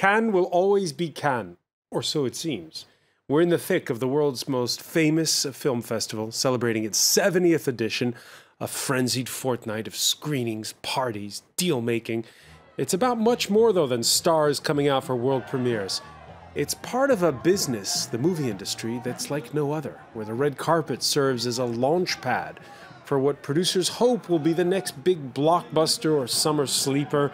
Cannes will always be Cannes, or so it seems. We're in the thick of the world's most famous film festival, celebrating its 70th edition, a frenzied fortnight of screenings, parties, deal-making. It's about much more, though, than stars coming out for world premieres. It's part of a business, the movie industry, that's like no other, where the red carpet serves as a launchpad for what producers hope will be the next big blockbuster or summer sleeper.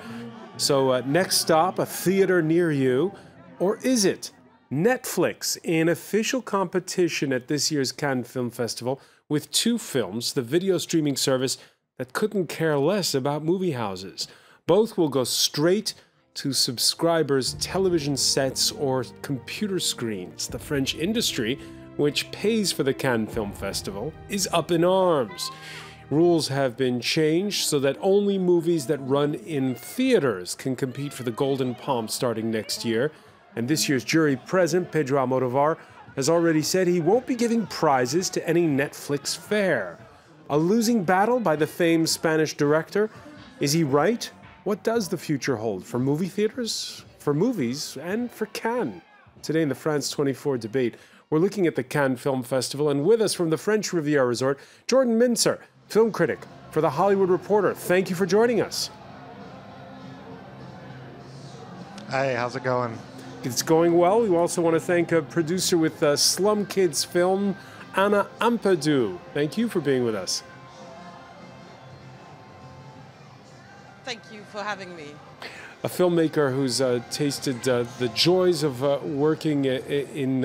So next stop, a theater near you. Or is it? Netflix in official competition at this year's Cannes Film Festival with two films, the video streaming service that couldn't care less about movie houses. Both will go straight to subscribers' television sets or computer screens. The French industry, which pays for the Cannes Film Festival, is up in arms. Rules have been changed so that only movies that run in theaters can compete for the Golden Palm starting next year. And this year's jury president, Pedro Almodovar, has already said he won't be giving prizes to any Netflix fare. A losing battle by the famed Spanish director? Is he right? What does the future hold for movie theaters, for movies, and for Cannes? Today in the France 24 debate, we're looking at the Cannes Film Festival, and with us from the French Riviera Resort, Jordan Mincer, film critic for The Hollywood Reporter. Thank you for joining us. Hey, how's it going? It's going well. We also want to thank a producer with Slum Kids Film, Anna Ampadu. Thank you for being with us. Thank you for having me. A filmmaker who's tasted the joys of working in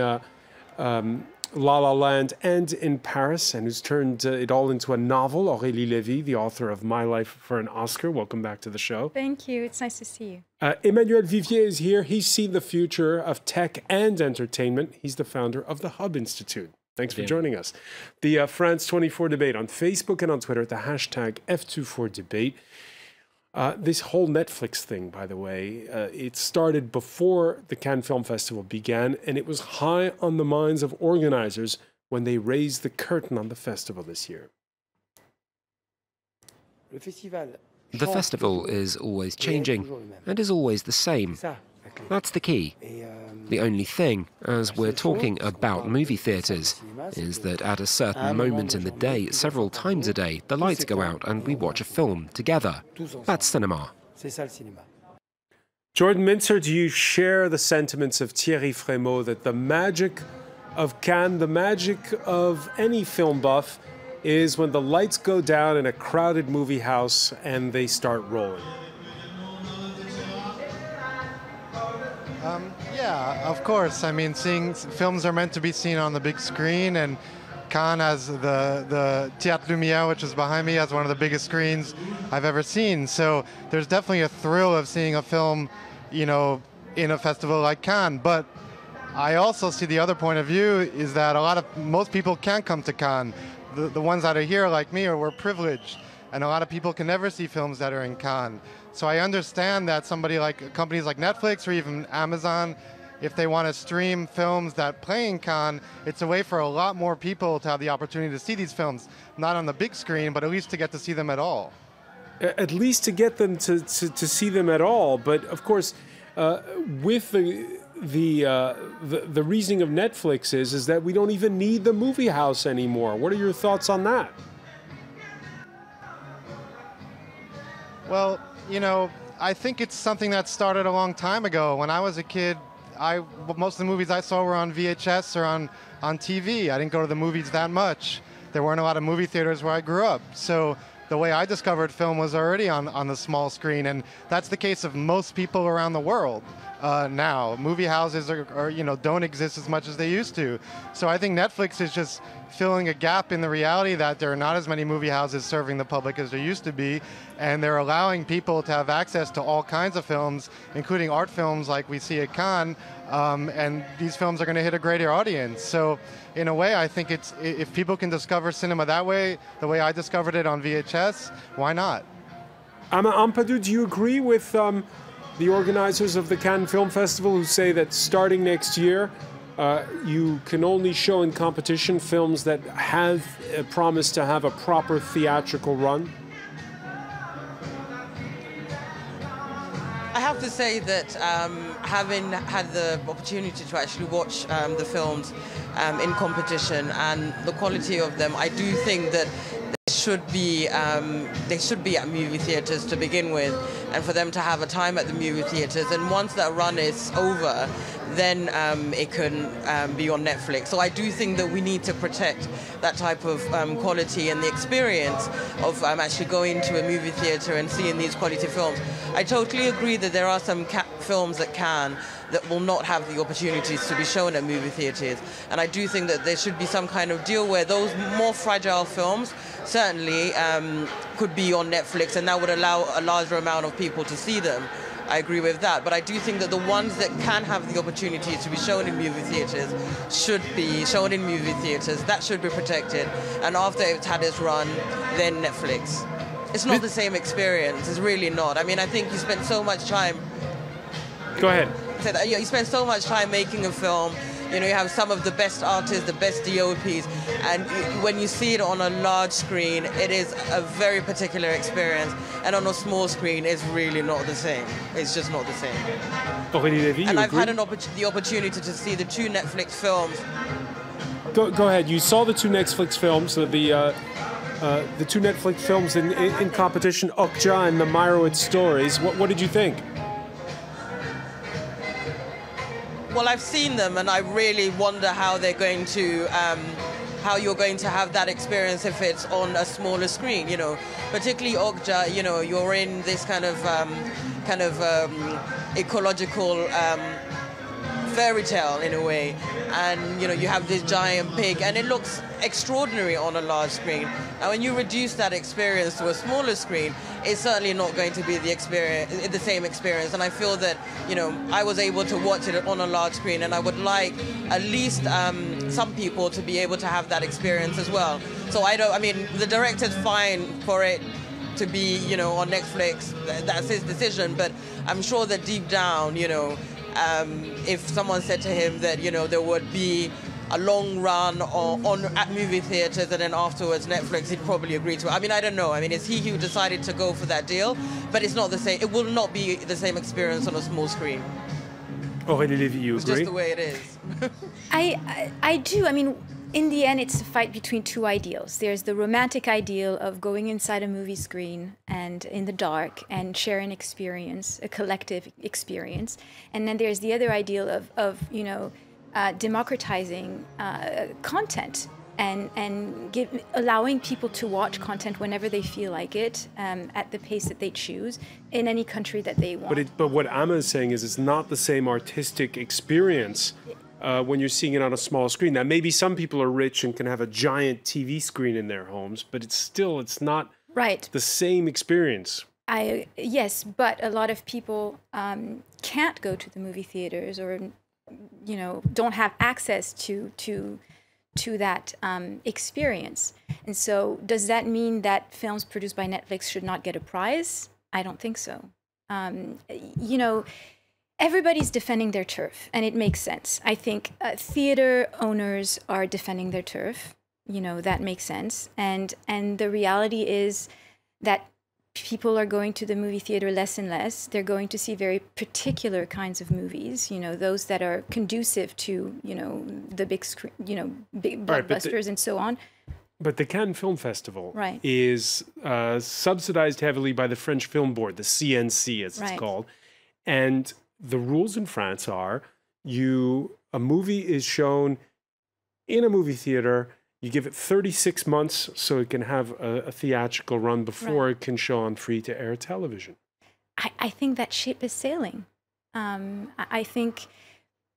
La La Land and in Paris, and who's turned it all into a novel. Aurélie Lévy, the author of My Life for an Oscar. Welcome back to the show. Thank you. It's nice to see you. Emmanuel Vivier is here. He's seen the future of tech and entertainment. He's the founder of the Hub Institute. Thanks for joining us. The France 24 debate on Facebook and on Twitter at the hashtag F24debate. This whole Netflix thing, by the way, it started before the Cannes Film Festival began, and it was high on the minds of organizers when they raised the curtain on the festival this year. The festival is always changing and is always the same. That's the key. The only thing, as we're talking about movie theatres, is that at a certain moment in the day, several times a day, the lights go out and we watch a film together. That's cinema. Jordan Mincer, do you share the sentiments of Thierry Frémaux that the magic of Cannes, the magic of any film buff, is when the lights go down in a crowded movie house and they start rolling? Yeah, of course. I mean, films are meant to be seen on the big screen, and Cannes has the Théâtre Lumière, which is behind me, has one of the biggest screens I've ever seen. So there's definitely a thrill of seeing a film, you know, in a festival like Cannes. But I also see the other point of view is that most people can't come to Cannes. The ones that are here, like me, we're privileged. And a lot of people can never see films that are in Cannes. So I understand that companies like Netflix or even Amazon, if they want to stream films that play in Cannes, it's a way for a lot more people to have the opportunity to see these films, not on the big screen, but at least to get to see them at all. At least to get them to see them at all. But of course, with the reasoning of Netflix is that we don't even need the movie house anymore. What are your thoughts on that? Well, you know, I think it's something that started a long time ago. When I was a kid, most of the movies I saw were on VHS or on TV. I didn't go to the movies that much. There weren't a lot of movie theaters where I grew up. So the way I discovered film was already on the small screen, and that's the case of most people around the world now. Movie houses don't exist as much as they used to. So I think Netflix is just filling a gap in the reality that there are not as many movie houses serving the public as there used to be, and they're allowing people to have access to all kinds of films, including art films like we see at Cannes, and these films are going to hit a greater audience. So in a way, I think if people can discover cinema that way, the way I discovered it on VHS, why not? Anna Ampadu, do you agree with the organizers of the Cannes Film Festival who say that starting next year, you can only show in competition films that have promised to have a proper theatrical run? I have to say that having had the opportunity to actually watch the films in competition and the quality of them, I do think that they should be at movie theaters to begin with, and for them to have a time at the movie theaters. And once that run is over, then it can be on Netflix. So I do think that we need to protect that type of quality and the experience of actually going to a movie theater and seeing these quality films. I totally agree that there are some films that will not have the opportunities to be shown at movie theaters. And I do think that there should be some kind of deal where those more fragile films certainly could be on Netflix, and that would allow a larger amount of people to see them. I agree with that, but I do think that the ones that can have the opportunity to be shown in movie theaters should be shown in movie theaters. That should be protected, and after it's had its run, then Netflix. It's not the same experience. It's really not. I mean, I think you spend so much time. Go ahead. You spend so much time making a film. You know, you have some of the best artists, the best DOPs, and when you see it on a large screen, it is a very particular experience, and on a small screen, it's really not the same. It's just not the same. Aurélie Lévy, and I've agree? had the opportunity to see the 2 Netflix films. Go ahead. You saw the 2 Netflix films, the 2 Netflix films in competition, Okja and the Meyerowitz stories. What did you think? Well, I've seen them, and I really wonder how they're going to, how you're going to have that experience if it's on a smaller screen. You know, particularly Okja. You know, you're in this kind of ecological fairy tale in a way, and you know, you have this giant pig, and it looks extraordinary on a large screen. And when you reduce that experience to a smaller screen, it's certainly not going to be the same experience. And I feel that, you know, I was able to watch it on a large screen, and I would like at least some people to be able to have that experience as well. So I mean, the director's fine for it to be, you know, on Netflix. That's his decision. But I'm sure that deep down, you know, if someone said to him that, you know, there would be a long run at movie theaters and then afterwards Netflix, he'd probably agree to it. I mean, I don't know. I mean, it's he who decided to go for that deal, but it's not the same. It will not be the same experience on a small screen. Aurélie Lévy, you agree? It's just the way it is. I do. I mean, in the end, it's a fight between 2 ideals. There's the romantic ideal of going inside a movie screen and in the dark and sharing experience, a collective experience. And then there's the other ideal of you know, democratizing content and allowing people to watch content whenever they feel like it, at the pace that they choose, in any country that they want. But what Amma is saying is it's not the same artistic experience when you're seeing it on a small screen. Now, maybe some people are rich and can have a giant TV screen in their homes, but it's not right. the same experience. Yes, but a lot of people can't go to the movie theaters, or you know, don't have access to that experience. And so, does that mean that films produced by Netflix should not get a prize? I don't think so. You know, everybody's defending their turf, and it makes sense. I think theater owners are defending their turf. You know, that makes sense. And the reality is that people are going to the movie theater less and less. They're going to see very particular kinds of movies, you know, those that are conducive to, you know, the big screen, you know, big blockbusters and so on. But the Cannes Film Festival is subsidized heavily by the French Film Board, the CNC as it's called. And the rules in France are a movie is shown in a movie theater. You give it 36 months so it can have a theatrical run before it can show on free-to-air television. I think that ship is sailing. I think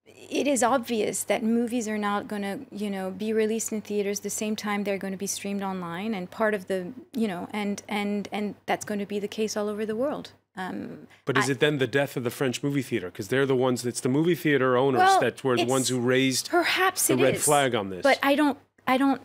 it is obvious that movies are not going to, you know, be released in theaters the same time they're going to be streamed online, and part of the, you know, and that's going to be the case all over the world. But is it then the death of the French movie theater? Because they're the ones, it's the movie theater owners that were the ones who raised the red flag on this. But I don't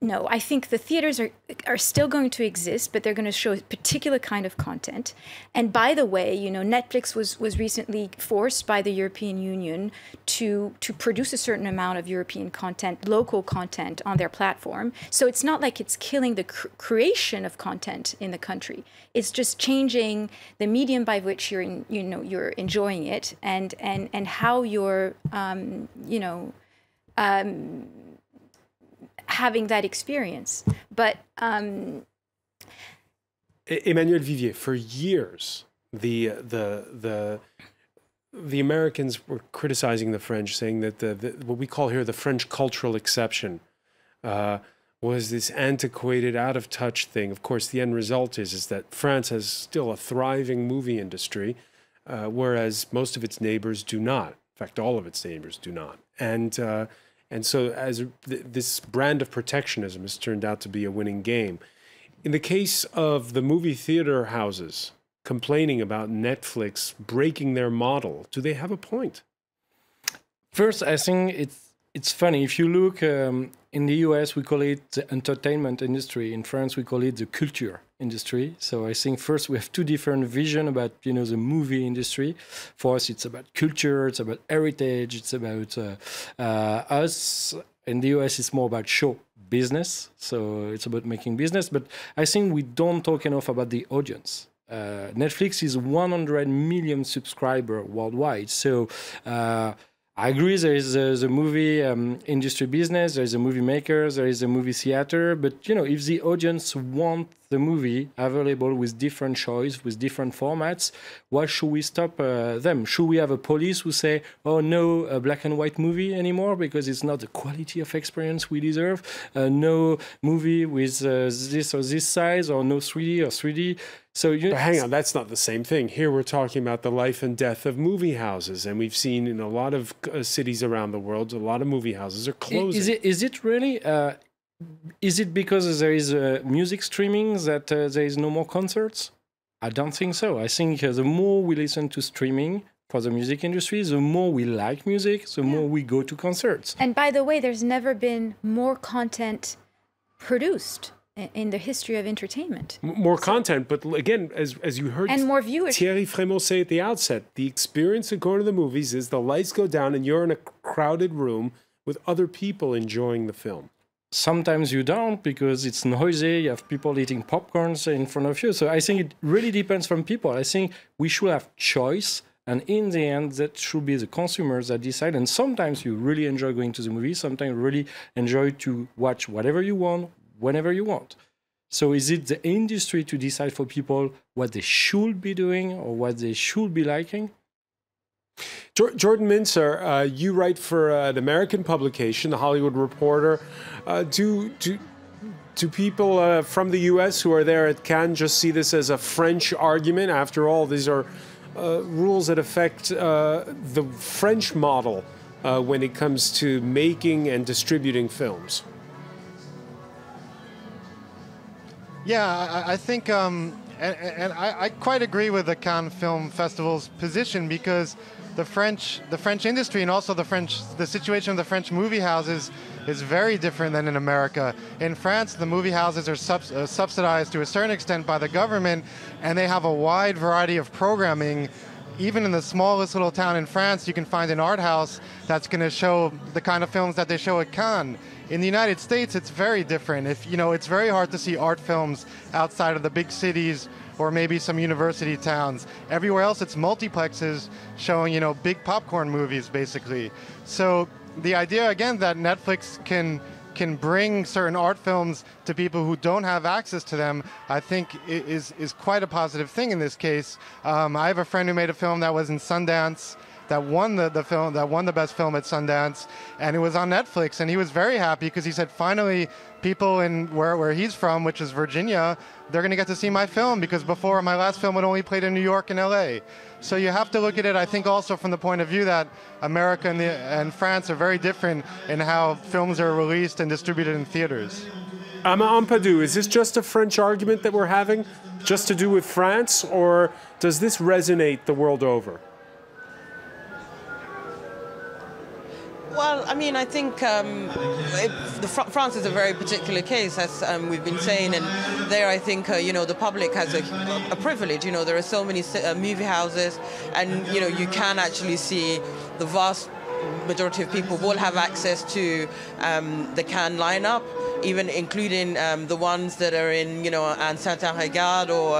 no, I think the theaters are still going to exist, but they're going to show a particular kind of content. And by the way, you know, Netflix was recently forced by the European Union to produce a certain amount of European content, local content on their platform. So it's not like it's killing the creation of content in the country. It's just changing the medium by which you're enjoying it, and how you're having that experience. But Emmanuel Vivier, for years, the Americans were criticizing the French, saying that what we call here the French cultural exception was this antiquated, out of touch thing. Of course, the end result is that France has still a thriving movie industry, whereas most of its neighbors do not. In fact, all of its neighbors do not. And so as this brand of protectionism has turned out to be a winning game. In the case of the movie theater houses complaining about Netflix breaking their model, do they have a point? First, I think it's funny. If you look in the US, we call it the entertainment industry. In France, we call it the culture industry. So I think first we have two different visions about, you know, the movie industry. For us, it's about culture, it's about heritage, it's about us. In the US, it's more about show business. So it's about making business. But I think we don't talk enough about the audience. Netflix is 100 million subscribers worldwide. So I agree, there is the movie industry business, there is a movie makers, there is a movie theater, but you know, if the audience want the movie available with different choice, with different formats, why should we stop them? Should we have a police who say, oh, no a black and white movie anymore because it's not the quality of experience we deserve? No movie with this or this size, or no 3D or 3D. So but hang on, that's not the same thing. Here we're talking about the life and death of movie houses, and we've seen in a lot of cities around the world, a lot of movie houses are closing. Is it really? Is it because there is music streaming that there is no more concerts? I don't think so. I think the more we listen to streaming for the music industry, the more we like music, the more we go to concerts. And by the way, there's never been more content produced in the history of entertainment. More content, but again, as you heard and more viewers. Thierry Frémaux say at the outset, the experience of going to the movies is the lights go down and you're in a crowded room with other people enjoying the film. Sometimes you don't because it's noisy, you have people eating popcorns in front of you. So I think it really depends from people. I think we should have choice, and in the end, that should be the consumers that decide. And sometimes you really enjoy going to the movie, sometimes you really enjoy to watch whatever you want, whenever you want. So is it the industry to decide for people what they should be doing or what they should be liking? Jordan Mincer, you write for an American publication, The Hollywood Reporter. Do people from the U.S. who are there at Cannes just see this as a French argument? After all, these are rules that affect the French model when it comes to making and distributing films. Yeah, I think, and I quite agree with the Cannes Film Festival's position, because the French industry and also the situation of the French movie houses is very different than in America. In France, the movie houses are subsidized to a certain extent by the government, and they have a wide variety of programming. Even in the smallest little town in France, you can find an art house that's going to show the kind of films that they show at Cannes. In the United States, it's very different. It's very hard to see art films outside of the big cities or maybe some university towns. Everywhere else, it's multiplexes showing, big popcorn movies, basically. So the idea, again, that Netflix can bring certain art films to people who don't have access to them, I think is quite a positive thing in this case. I have a friend who made a film that was in Sundance, that won the best film at Sundance, and it was on Netflix, and he was very happy because he said, finally, people in where he's from, which is Virginia, they're going to get to see my film, because before, my last film had only played in New York and LA. So you have to look at it, I think, also from the point of view that America and France are very different in how films are released and distributed in theaters. Ampadu, is this just a French argument that we're having, just to do with France, or does this resonate the world over? Well, I mean, I think France is a very particular case, as we've been saying, and there I think, you know, the public has a privilege. You know, there are so many movie houses, and, you know, you can actually see the vast majority of people will have access to the Cannes lineup, even including the ones that are in, you know, Un Certain Regard or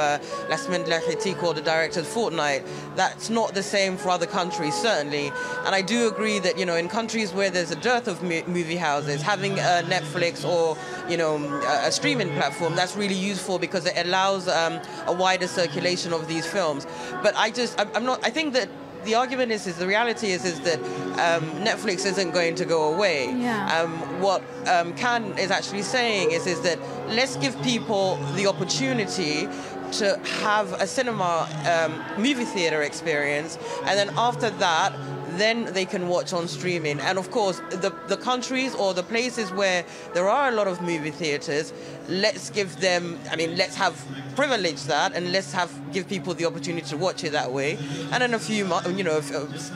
La Semaine de la Critique or the director's Fortnight. That's not the same for other countries, certainly. And I do agree that, you know, in countries where there's a dearth of movie houses, having a Netflix or, you know, a streaming platform, that's really useful because it allows a wider circulation of these films. But I think that the argument is the reality is that Netflix isn't going to go away. Yeah. What Cannes is actually saying is that let's give people the opportunity to have a cinema movie theater experience, and then after that, then they can watch on streaming. And of course, the countries or the places where there are a lot of movie theaters, let's give them, I mean, let's have privilege that, and let's give people the opportunity to watch it that way. And then a few months, you know,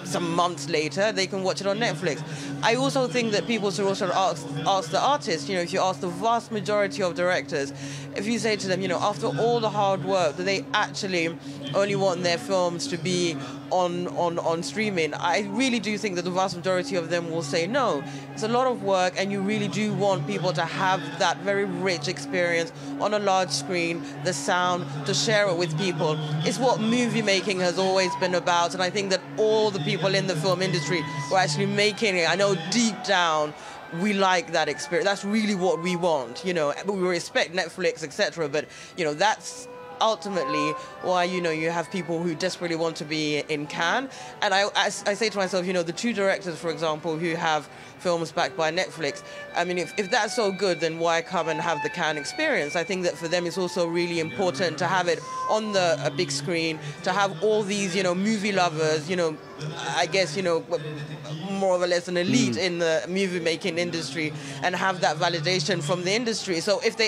some months later, they can watch it on Netflix. I also think that people should also ask the artists, you know, if you ask the vast majority of directors, if you say to them, you know, after all the hard work, do they actually only want their films to be on streaming? I really do think that the vast majority of them will say no. It's a lot of work, and you really do want people to have that very rich experience on a large screen, the sound, to share it with people. It's what movie making has always been about, and I think that all the people in the film industry who are actually making it, I know deep down, we like that experience. That's really what we want, you know. We respect Netflix, etc. But, you know, that's ultimately why, you know, you have people who desperately want to be in Cannes. And I say to myself, you know, the two directors, for example, who have films backed by Netflix, I mean, if that's so good, then why come and have the Cannes experience? I think that for them it's also really important to have it on a big screen, to have all these, you know, movie lovers, you know, I guess, you know, more or less an elite in the movie making industry, and have that validation from the industry. So if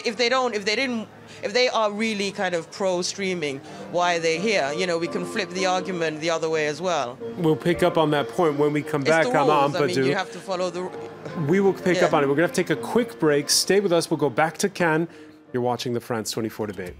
they are really kind of pro streaming, why are they here? You know, we can flip the argument the other way as well. We'll pick up on that point when we come back. It's the rules. I mean, you have to follow the. We will pick up on it. We're going to have to take a quick break. Stay with us. We'll go back to Cannes. You're watching the France 24 debate.